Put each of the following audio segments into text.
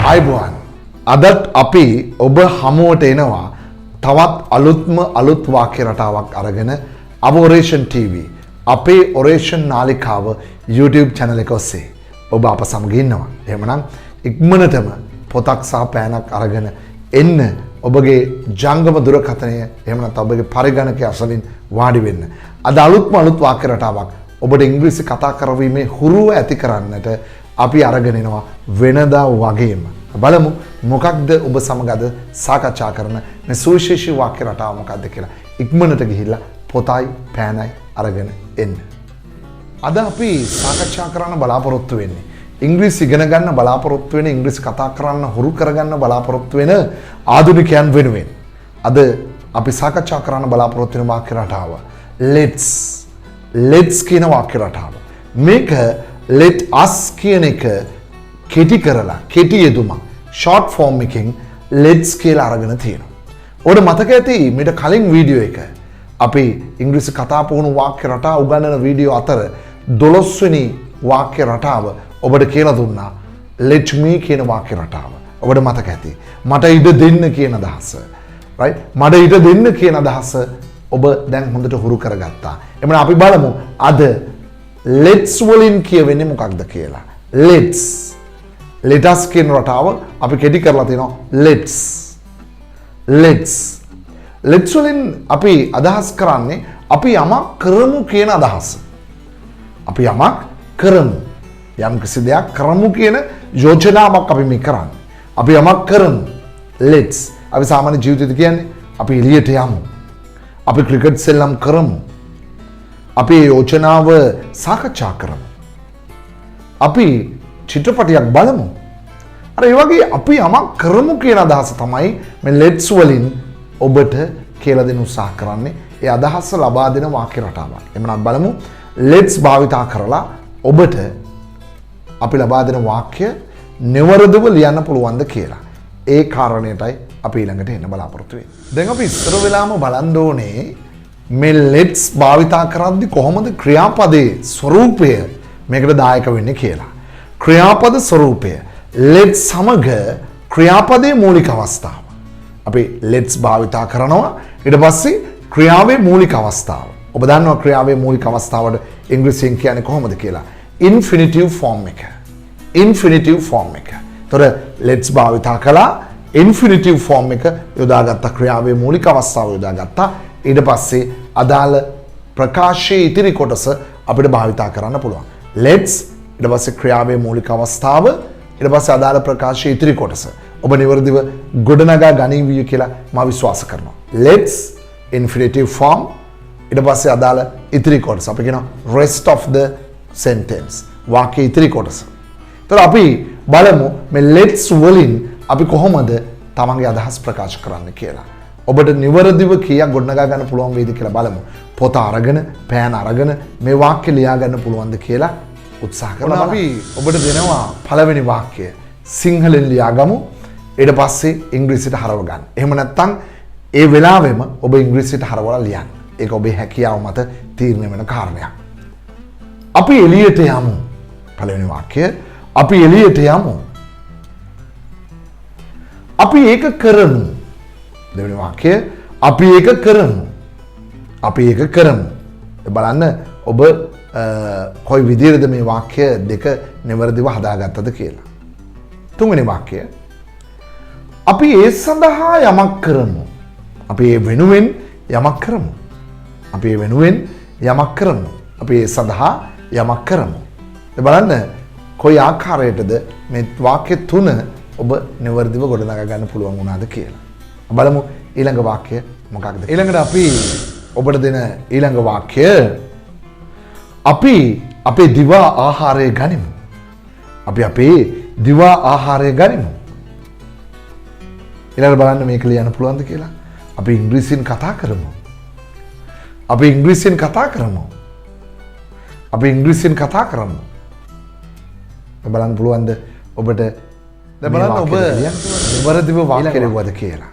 ආයිබෝන් අදත් අපි ඔබ හමුවට එනවා තවත් අලුත් වාක්‍ය රටාවක් අරගෙන අවෝරේෂන් TV අපේ ඔරේෂන් නාලිකාව YouTube channel එක ඔස්සේ ඔබ අප සමග ඉන්නවා. එහෙමනම් ඉක්මනටම පොතක් සහ පෑනක් අරගෙන එන්න ඔබගේ ජංගම දුරකථනය එහෙම නැත්නම් ඔබගේ පරිගණකය අසලින් වාඩි වෙන්න. අද අලුත් වාක්‍ය රටාවක් ඔබට ඉංග්‍රීසි කතා කරවීමේ හුරුව ඇති කරන්නට අපි අරගෙන එනවා වෙනදා වගේම. බලමු මොකක්ද ඔබ සමග අද සාකච්ඡා කරන මේ සුවිශේෂී වාක්‍ය රටාව මොකක්ද කියලා. ඉක්මනට ගිහිල්ලා පොතයි පෑනයි අරගෙන එන්න. අද අපි සාකච්ඡා කරන්න බලාපොරොත්තු වෙන්නේ ඉංග්‍රීසි ඉගෙන ගන්න බලාපොරොත්තු වෙන ඉංග්‍රීසි කතා කරන්න හුරු කරගන්න බලාපොරොත්තු වෙන ආධුනිකයන් වෙනුවෙන්. අද අපි සාකච්ඡා කරන්න බලාපොරොත්තු වෙන වාක්‍ය රටාව let's කියන වාක්‍ය රටාව. මේක let us කියන එක කෙටි කරලා කෙටි යෙදුමක් short form එකෙන් let's කියලා අරගෙන තියෙනවා. ඔබට මතක ඇති මීට කලින් වීඩියෝ එක අපි ඉංග්‍රීසි කතා පුහුණු වාක්‍ය රටාව උගන්වන වීඩියෝ අතර 12 වෙනි වාක්‍ය රටාව ඔබට කියලා දුන්නා let me කියන වාක්‍ය රටාව. ඔබට මතක ඇති. මට ඉඩ දෙන්න කියන අදහස. right? මට ඉඩ දෙන්න කියන අදහස ඔබ දැන් හොඳට හුරු කරගත්තා. එමුන අපි බලමු අද let's වලින් කියවෙන්නේ මොකක්ද කියලා. let us කියන රටාව අපි කෙටි කරලා තියෙනවා let's වලින් අපි අදහස් කරන්නේ අපි යමක් කරමු කියන අදහස. අපි යමක් කරමු. යම් කිසි දෙයක් කරමු කියන යෝජනාවක් අපි මේ කරන්නේ. අපි යමක් කරමු. let's. අපි සාමාන්‍ය ජීවිතේදී කියන්නේ අපි එළියට යමු. අපි ක්‍රිකට් සෙල්ලම් කරමු. අපි යෝජනාව සාකච්ඡා කරමු. අපි චිත්‍රපටයක් බලමු. අර ඒ වගේ අපි යමක් කරමු කියන අදහස තමයි මේ let's වලින් ඔබට කියලා දෙන්න උත්සාහ කරන්නේ. ඒ අදහස ලබා දෙන වාක්‍ය රටාවක්. එමනම් බලමු let's භාවිතා කරලා ඔබට අපි ලබා දෙන වාක්‍ය නිවැරදිව ලියන්න පුළුවන්ද කියලා. ඒ කාරණේටයි අපි ඊළඟට එන්න බලාපොරොත්තු වෙන්නේ. දැන් අපි ඉස්සර වෙලාම බලන්න ඕනේ මේ let's භාවිතා කරද්දී කොහොමද ක්‍රියාපදයේ ස්වරූපය මේකට දායක වෙන්නේ කියලා. ක්‍රියාපද ස්වරූපය let's සමග ක්‍රියාපදයේ මූලික අවස්ථාව. අපි let's භාවිතා කරනවා ඊට පස්සේ ක්‍රියාවේ මූලික අවස්ථාව. ඔබ දන්නවා ක්‍රියාවේ මූලික අවස්ථාවට ඉංග්‍රීසියෙන් කියන්නේ කොහොමද කියලා. infinitive form එක. තොර let's භාවිතා කළා infinitive form එක යොදාගත්තා ක්‍රියාවේ මූලික අවස්ථාව යොදාගත්තා. ඊට පස්සේ අදාළ ප්‍රකාශයේ ඉතිරි කොටස අපිට භාවිතා කරන්න පුළුවන්. let's ඊට පස්සේ ක්‍රියාවේ මූලික අවස්ථාව ඊට පස්සේ අදාළ ප්‍රකාශයේ ඉතිරි කොටස ඔබ නිවැරදිව ගොඩනගා ගනිවි කියලා මම විශ්වාස කරනවා. let's infinitive form ඊට පස්සේ අදාළ ඉතිරි කොටස අපි කියනවා rest of the sentence වාක්‍යයේ ඉතිරි කොටස. ඒතර අපි බලමු මේ let's වලින් අපි කොහොමද තමන්ගේ අදහස් ප්‍රකාශ කරන්න කියලා. ඔබට නිවැරදිව කීයක් ගොඩනගා ගන්න පුළුවන් වේද කියලා බලමු. පොත අරගෙන, පෑන අරගෙන මේ වාක්‍ය ලියා ගන්න පුළුවන්ද කියලා උත්සාහ කරනවා. අපි ඔබට දෙනවා පළවෙනි වාක්‍යය සිංහලෙන් ලියාගමු. ඊට පස්සේ ඉංග්‍රීසියට හරව ගන්න. එහෙම නැත්නම් ඒ වෙලාවෙම ඔබ ඉංග්‍රීසියට හරවලා ලියන්න. ඒක ඔබේ හැකියාව මත තීරණය වෙන කාරණයක්. අපි එළියට යමු. පළවෙනි වාක්‍යය අපි එළියට යමු. අපි ඒක කරමු. දෙවෙනි වාක්‍යය අපි ඒක කරමු. අපි ඒක කරමු. බලන්න ඔබ කොයි විදිහටද මේ වාක්‍ය දෙක නිවැරදිව හදාගත්තද කියලා. තුන්වෙනි වාක්‍යය අපි ඒ සඳහා යමක් කරමු. අපි ඒ වෙනුවෙන් යමක් කරමු. අපි ඒ වෙනුවෙන් යමක් කරමු. අපි ඒ සඳහා යමක් කරමු. බලන්න කොයි ආකාරයටද මේ වාක්‍ය තුන ඔබ නිවැරදිව ගොඩනගා ගන්න පුළුවන් වුණාද කියලා. බලමු ඊළඟ වාක්‍ය මොකක්ද. ඊළඟට අපි ඔබට දෙන ඊළඟ වාක්‍ය අපි අපේ දිවා ආහාරය ගනිමු. අපි අපේ දිවා ආහාරය ගනිමු. ඊළඟට බලන්න මේක ලියන්න පුළුවන්ද කියලා. අපි ඉංග්‍රීසියෙන් කතා කරමු. අපි ඉංග්‍රීසියෙන් කතා කරමු. අපි ඉංග්‍රීසියෙන් කතා කරමු. බලන්න පුළුවන්ද ඔබට. දැන් බලන්න ඔබ නිවැරදිව වාක්‍ය ලියුවද කියලා.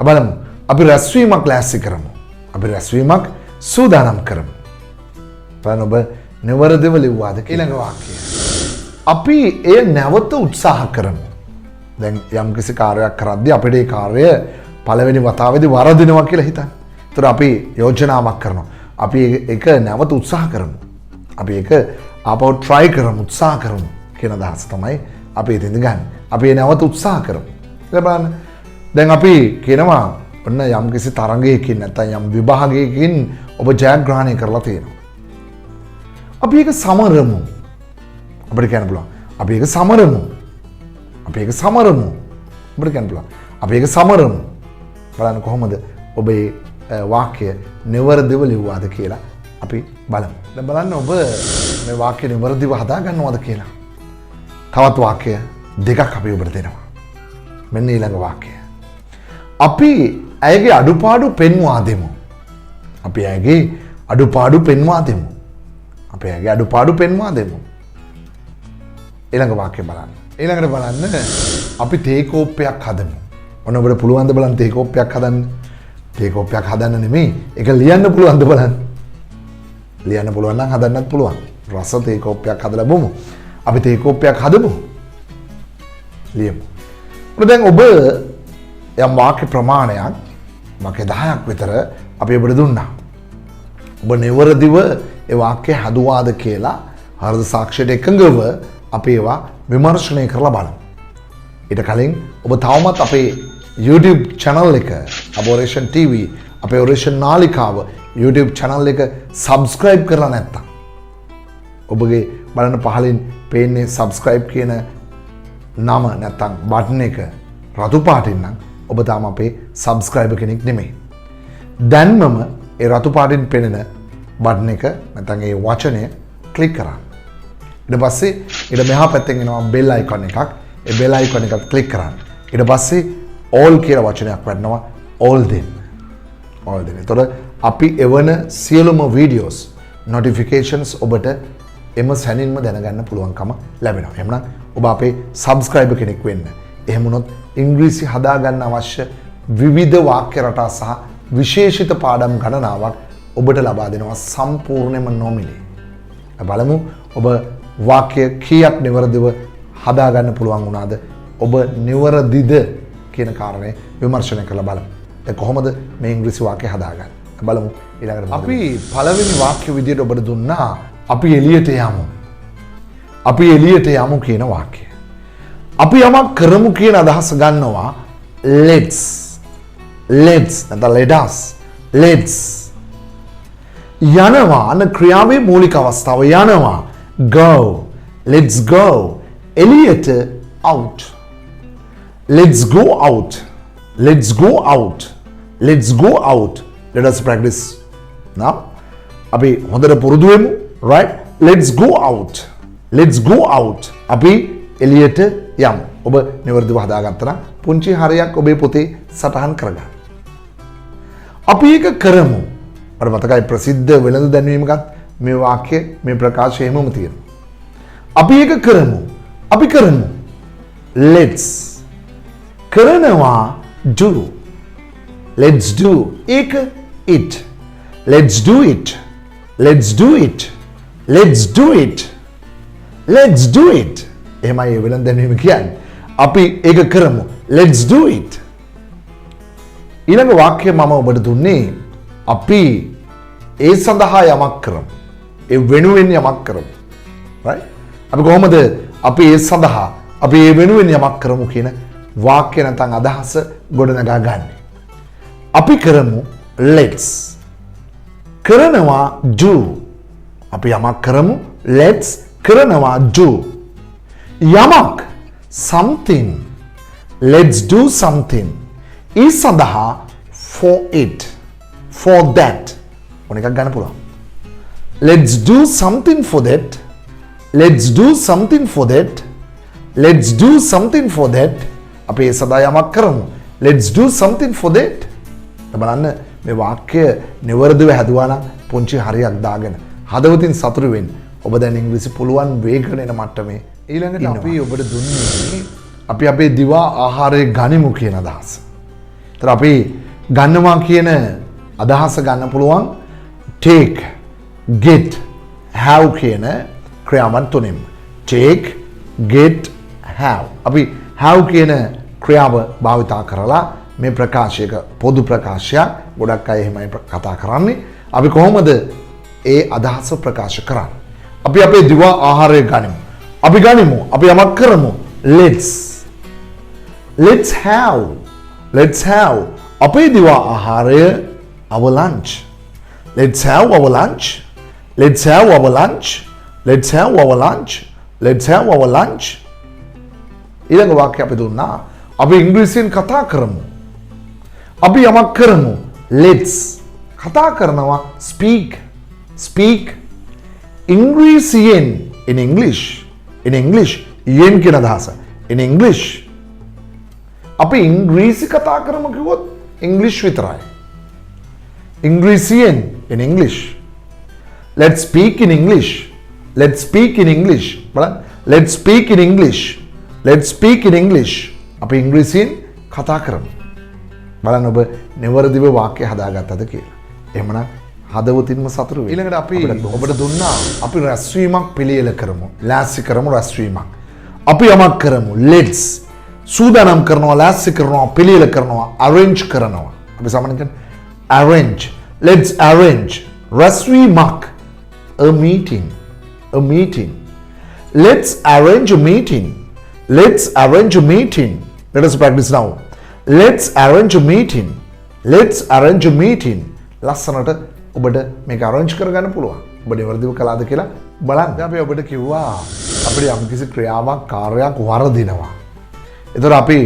බලමු. අපි රැස්වීමක් ලෑස්ති කරමු. අපි රැස්වීමක් සූදානම් කරමු. බලන්න ඔබ නිවැරදිව ලියුවාද කියලා. ඊළඟ වාක්‍යය අපි එය නැවත උත්සාහ කරමු. දැන් යම් කිසි කාර්යයක් කරද්දී අපිට ඒ කාර්යය පළවෙනි වතාවේදී වරදිනවා කියලා හිතන්න. ඒතර අපි යෝජනාවක් කරනවා. අපි ඒක නැවත උත්සාහ කරමු. අපි ඒක ආපහු try කරමු, උත්සාහ කරමු කියන අදහස තමයි අපි ඉතින් ගන්න. අපි නැවත උත්සාහ කරමු. බලන්න. දැන් අපි කියනවා ඔන්න යම් කිසි තරඟයකින් නැත්නම් යම් විභාගයකින් ඔබ ජයග්‍රහණය කරලා තියෙනවා. අපි ඒක සමරමු. අපිට කියන්න පුළුවන්. අපි ඒක සමරමු. අපි ඒක සමරමු. අපිට කියන්න පුළුවන්. අපි ඒක සමරමු. බලන්න කොහොමද ඔබේ වාක්‍ය නිවැරදිව ලිව්වාද කියලා අපි බලමු. දැන් බලන්න ඔබ මේ වාක්‍ය නිවැරදිව හදා ගන්නවද කියලා. තවත් වාක්‍ය දෙකක් අපි ඔබට දෙනවා. මෙන්න ඊළඟ වාක්‍යය. අපි ඇයගේ අඩුපාඩු පෙන්වා දෙමු. අපි ඇයගේ අඩුපාඩු පෙන්වා දෙමු. අපි ඇයගේ අඩුපාඩු පෙන්වා දෙමු. ඊළඟ වාක්‍යය බලන්න. ඊළඟට බලන්න අපි තේ කෝප්පයක් හදමු. ඔන්න ඔබට පුළුවන් ද බලන්න තේ කෝප්පයක් හදන්න? තේ කෝප්පයක් හදන්න නෙමෙයි. ඒක ලියන්න පුළුවන් ද බලන්න? ලියන්න පුළුවන් නම් හදන්නත් පුළුවන්. රස තේ කෝප්පයක් හදලා බොමු. අපි තේ කෝප්පයක් හදමු. ලියමු. දැන් ඔබ යම් වාක්‍ය ප්‍රමාණයක් වාක්‍ය 10ක් විතර අපි ඔබට දුන්නා. ඔබ නිවැරදිව ඒ වාක්‍ය හදුවාද කියලා හෘද සාක්ෂියට එකඟව අපි ඒවා විමර්ශනය කරලා බලමු. ඊට කලින් ඔබ තවමත් අපේ YouTube channel එක Operation TV අපේ Operation නාලිකාව YouTube channel එක subscribe කරලා නැත්නම් ඔබගේ බලන්න පහලින් පේන්නේ subscribe කියන නම නැත්නම් බටන් එක රතු පාටින් නම් ඔබ තාම අපේ subscriber කෙනෙක් නෙමෙයි. දැන්මම ඒ රතු පාටින් පෙනෙන බටන් එක නැත්නම් ඒ වචනය ක්ලික් කරන්න. ඊට පස්සේ ඊට මෙහා පැත්තෙන් එනවා bell icon එකක්. ඒ bell icon එකත් ක්ලික් කරන්න. ඊට පස්සේ all කියලා වචනයක් වඩනවා all දෙන්න. all දෙන්න. එතකොට අපි එවන සියලුම videos notifications ඔබට එම සැනින්ම දැනගන්න පුළුවන්කම ලැබෙනවා. එහෙනම් ඔබ අපේ subscriber කෙනෙක් වෙන්න. එහෙම වුණොත් ඉංග්‍රීසි හදා ගන්න අවශ්‍ය විවිධ වාක්‍ය රටා සහ විශේෂිත පාඩම් ගණනාවක් ඔබට ලබා දෙනවා සම්පූර්ණයෙන්ම නොමිලේ. බලමු ඔබ වාක්‍ය කීයක් නිවැරදිව හදා ගන්න පුළුවන් වුණාද? ඔබ නිවැරදිද කියන කාරණේ විමර්ශනය කරලා බලමු. දැන් කොහොමද මේ ඉංග්‍රීසි වාක්‍ය හදාගන්නේ? බලමු ඊළඟට. අපි පළවෙනි වාක්‍ය විදියට ඔබට දුන්නා අපි එළියට යමු. අපි එළියට යමු කියන වාක්‍යය. අපි යමක් කරමු කියන අදහස ගන්නවා let's. let's නැත්නම් let us. let's. යනවා අන ක්‍රියාවේ මූලික අවස්ථාව යනවා. go. let's go. එළියට out. let's go out. let's go out. let's go out. let us practice now. අපි හොඳට පුරුදු වෙමු. right? let's go out. let's go out. අපි එළියට යමු. ඔබ නිවැරදිව හදාගත්තා නම් පුංචි හරයක් ඔබේ පොතේ සටහන් කරගන්න. අපි ඒක කරමු. අර මතකයි ප්‍රසිද්ධ වෙළඳ දැන්වීමකත් මේ වාක්‍ය මේ ප්‍රකාශය එහෙමම තියෙනවා. අපි ඒක කරමු. අපි කරමු. let's. කරනවා do. let's do. ඒක it. let's do it. let's do it. let's do it. let's do it. එහෙමයි වෙළඳ දැන්වීම කියන්නේ. අපි ඒක කරමු. let's do it. ඊළඟ වාක්‍යය මම ඔබට දුන්නේ අපි ඒ සඳහා යමක් කරමු. ඒ වෙනුවෙන් යමක් කරමු. right? අපි කොහොමද අපි ඒ සඳහා අපි ඒ වෙනුවෙන් යමක් කරමු කියන වාක්‍ය නැත්නම් අදහස ගොඩනගා ගන්න. අපි කරමු let's. කරනවා do. අපි යමක් කරමු let's. කරනවා do. යමක් something. let's do something. ඒ සඳහා for it. for that. ඔන්න එකක් ගන්න පුළුවන්. let's do something for that. let's do something for that. let's do something for that. අපි ඒ සඳහා යමක් කරමු. let's do something for that. බලන්න මේ වාක්‍ය නිවැරදිව හැදුවා නම් පුංචි හරියක් දාගෙන හදවතින් සතුටු වෙන්න. ඔබ දැන් ඉංග්‍රීසි පුළුවන් වේගන එන මට්ටමේ ඊළඟට අපි ඔබට දුන්නේ අපි අපේ දිවා ආහාරය ගනිමු කියන අදහස. ඒතර අපි ගන්නවා කියන අදහස ගන්න පුළුවන් take, get, have කියන ක්‍රියාවන් තුනෙන්. take, get, have. අපි have කියන ක්‍රියාව භාවිතා කරලා මේ ප්‍රකාශයක පොදු ප්‍රකාශයක් ගොඩක් අය එහෙමයි කතා කරන්නේ. අපි කොහොමද ඒ අදහස ප්‍රකාශ කරන්නේ? අපි අපේ දිවා ආහාරය ගනිමු. අපි යමක් කරමු. Let's have අපේ දිවා ආහාරය our lunch. Let's have our lunch. Let's have our lunch. Let's have our lunch. Let's have our lunch. ඊළඟ වාක්‍යය අපි දුන්නා. අපි ඉංග්‍රීසියෙන් කතා කරමු. අපි යමක් කරමු. Let's කතා කරනවා speak. ඉංග්‍රීසියෙන් in English යෙන් කියන අදහස. in English අපි ඉංග්‍රීසි කතා කරමු කිව්වොත් English විතරයි. ඉංග්‍රීසියෙන් in English. Let's speak in English. Let's speak in English. බලන්න. Let's speak in English. Let's speak in English. අපි ඉංග්‍රීසියෙන් කතා කරමු. බලන්න ඔබ නිවැරදිව වාක්‍ය හදාගත්තද කියලා. එහෙමනම් හදවතින්ම සතුටු වෙයි. ඊළඟට අපි ඔබට දුන්නා අපි රැස්වීමක් පිළියෙල කරමු. ලෑස්ති කරමු රැස්වීමක්. අපි යමක් කරමු. Let's සූදානම් කරනවා, ලෑස්ති කරනවා, පිළියෙල කරනවා, arrange කරනවා. අපි සාමාන්‍යයෙන් කියන්නේ arrange. Let's arrange රැස්වීමක්. A meeting. Let's arrange a meeting. Let's arrange a meeting. Let us practice now. Let's arrange a meeting. Let's arrange a meeting. ලස්සනට ඔබට මේක arrange කරගන්න පුළුවන්. ඔබ නිවැරදිව කළාද කියලා බලන්න. අපි ඔබට කිව්වා අපිට යම්කිසි ක්‍රියාවක් කාර්යයක් වර්ධිනවා. ඒතර අපි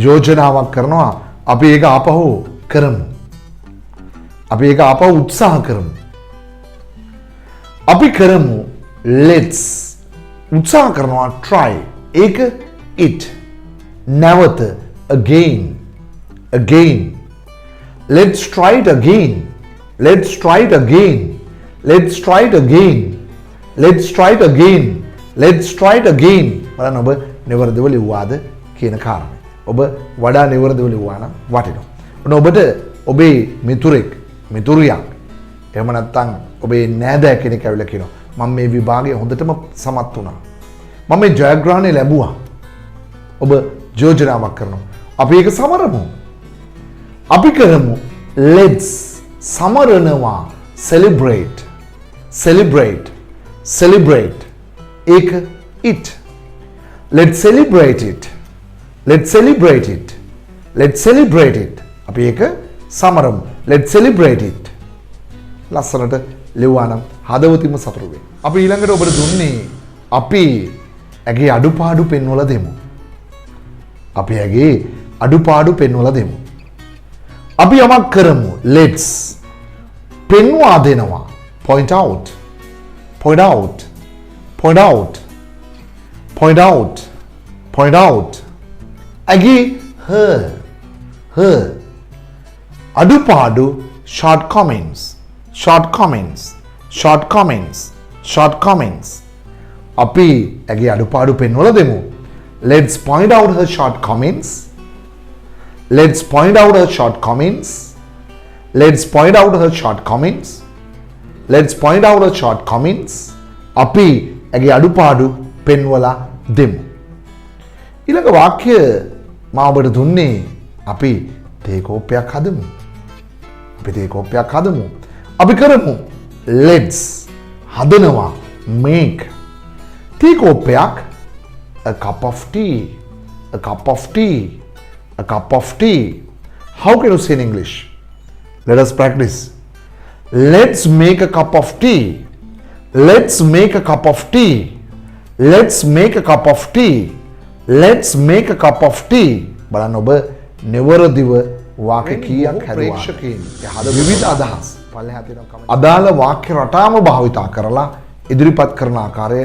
යෝජනාවක් කරනවා. අපි ඒක ආපහු කරමු. අපි ඒක ආපහු උත්සාහ කරමු. අපි කරමු let's උත්සාහ කරනවා try ඒක it නැවත again let's try it again let's try it again let's try it again let's try it again let's try it again බලන්න ඔබ නිවැරදිව ලිව්වාද කියන කාරණය. ඔබ වඩා නිවැරදිව ලිව්වා නම් වටිනවා. ඔබට ඔබේ මිතුරියක් එහෙම නැත්නම් ඔබේ නෑදෑ කෙනෙක් ඇවිල්ලා කියනවා මම මේ විභාගයේ හොඳටම සමත් වුණා. මම මේ ජයග්‍රහණය ලැබුවා. ඔබ යෝජනාවක් කරනවා. අපි ඒක සමරමු. අපි කරමු let's සමරනවා celebrate ඒක it let's celebrate it අපි ඒක සමරමු. let's celebrate it ලස්සනට ලිව්වානම් හදවතින්ම සතුටු වෙයි. අපි ඊළඟට ඔබට දුන්නේ අපි ඇගේ අඩුපාඩු පෙන්වලා දෙමු. අපි ඇගේ අඩුපාඩු පෙන්වලා දෙමු. අපි යමක් කරමු. let's පෙන්වා දෙනවා. point out ඇගේ her අඩුපාඩු shortcomings අපි ඇගේ අඩුපාඩු පෙන්වලා දෙමු. let's point out her shortcomings let's point out her shortcomings අපි ඇගේ අඩුපාඩු පෙන්වලා දෙමු. ඊළඟ වාක්‍ය මා ඔබට දුන්නේ අපි තේ කෝප්පයක් හදමු. අපි කරමු let's හදනවා make tea කෝප්පයක් a cup of tea. How can you say in English? Let us practice. Let's make a cup of tea. Let's make a cup of tea. බලන්න ඔබ නිවැරදිව වාක්‍ය කීයක් හැදුවා. විවිධ අදහස් අදාළ වාක්‍ය රටාවම භාවිතා කරලා ඉදිරිපත් කරන ආකාරය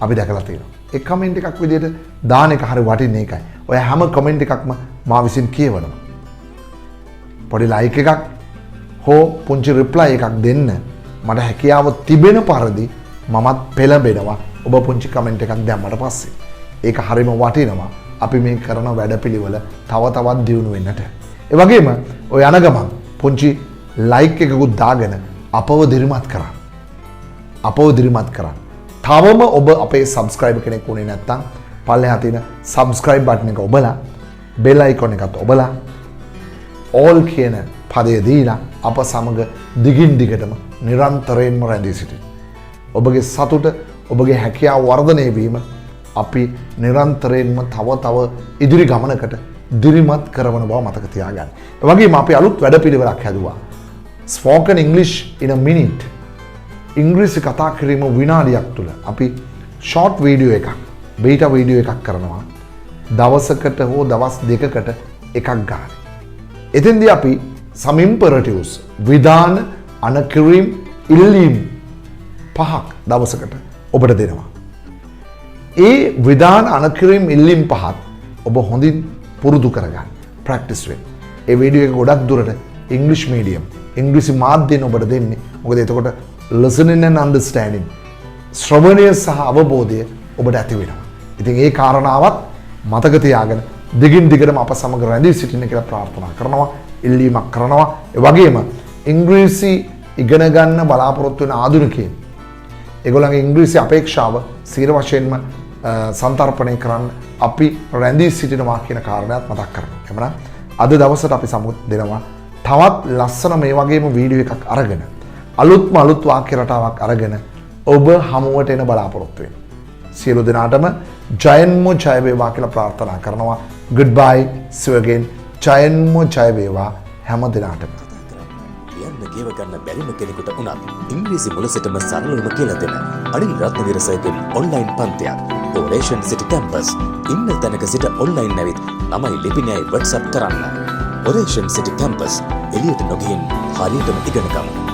අපි දැකලා තියෙනවා. ඒ කමෙන්ට් එකක් විදිහට දාන එක හරි වටින්නේ ඒකයි. ඔය හැම කමෙන්ට් එකක්ම මා විසින් කියවනවා. පොඩි ලයික් එකක් හෝ පුංචි රිප්ලයි එකක් දෙන්න මට හැකියාව තිබෙන පරිදි මමත් පෙළඹෙනවා ඔබ පුංචි කමෙන්ට් එකක් දැම්මට පස්සේ. ඒක හරිම වටිනවා. අපි මේ කරන වැඩපිළිවෙල තව තවත් දියුණු වෙන්නට. ඒ වගේම ඔය යන ගමන් පුංචි ලයික් එකකුත් දාගෙන අපව දිරිමත් කරන්න. තවම ඔබ අපේ සබ්ස්ක්‍රයිබර් කෙනෙක් වුණේ නැත්නම් පල්ලෙහා තියෙන subscribe button එක ඔබලා bell icon එකත් ඔබලා all කියන පදය දීලා අප සමග දිගින් දිගටම නිරන්තරයෙන්ම රැඳී සිටින්න. ඔබගේ සතුට ඔබගේ හැකියාව වර්ධනය වීම අපි නිරන්තරයෙන්ම තව ඉදිරි ගමනකට දිරිමත් කරවන බව මතක තියාගන්න. ඒ වගේම අපි අලුත් වැඩපිළිවෙලක් හැදුවා. Spoken English in a minute. ඉංග්‍රීසි කතා කිරීම විනාඩියක් තුල අපි ෂෝට් වීඩියෝ එකක්, බීටා වීඩියෝ එකක් කරනවා. දවසකට හෝ දවස් දෙකකට එකක් ගන්න. එතෙන්දී අපි some imperatives විධාන අනකිරීම ඉල්ලීම් 5ක් දවසකට ඔබට දෙනවා. ඒ විධාන අනකිරීම ඉල්ලීම් 5ත් ඔබ හොඳින් පුරුදු කරගන්න. ප්‍රැක්ටිස් වෙන්න. ඒ වීඩියෝ එක ගොඩක් දුරට ඉංග්‍රීසි මීඩියම් ඉංග්‍රීසි මාධ්‍යයෙන් ඔබට දෙන්නේ. මොකද එතකොට listening and understanding ශ්‍රවණය සහ අවබෝධය ඔබට ඇති වෙනවා. ඉතින් ඒ කාරණාවත් මතක තියාගෙන දිගින් දිගටම අප සමග රැඳී සිටින්න කියලා ප්‍රාර්ථනා කරනවා, ඉල්ලීමක් කරනවා. ඒ වගේම ඉංග්‍රීසි ඉගෙන ගන්න බලාපොරොත්තු වෙන ආධුනිකයන් ඒගොල්ලන්ගේ ඉංග්‍රීසි අපේක්ෂාව සියර වශයෙන්ම සන්තරපණය කරන්න අපි රැඳී සිටිනවා කියන කාරණාවත් මතක් කරනවා. එhmenan අද දවසට අපි සමුත් දෙනවා තවත් ලස්සන මේ වගේම වීඩියෝ එකක් අරගෙන අලුත් වාක්‍ය රටාවක් අරගෙන ඔබ හමුවට එන බලාපොරොත්තු වෙනවා. සියලු දෙනාටම ජයෙන්ම ජය වේවා කියලා ප්‍රාර්ථනා කරනවා. goodbye, see you again. ජයෙන්ම ජය වේවා හැම දිනාටම. කියන්න කියව ගන්න බැරිම කෙනෙකුට උනත් ඉංග්‍රීසි මුල සිටම සරලවම කියලා දෙන අනිල් රත්නවීරසේගෙන් ඔන්ලයින් පන්තියක් Oration City Campus. ඉන්න තැනක සිට ඔන්ලයින් නැවිත් ළමයි ලිපිනයයි WhatsApp කරන්න. Oration City Campus එළියට නොගිහින් හරියටම ඉගෙන ගමු.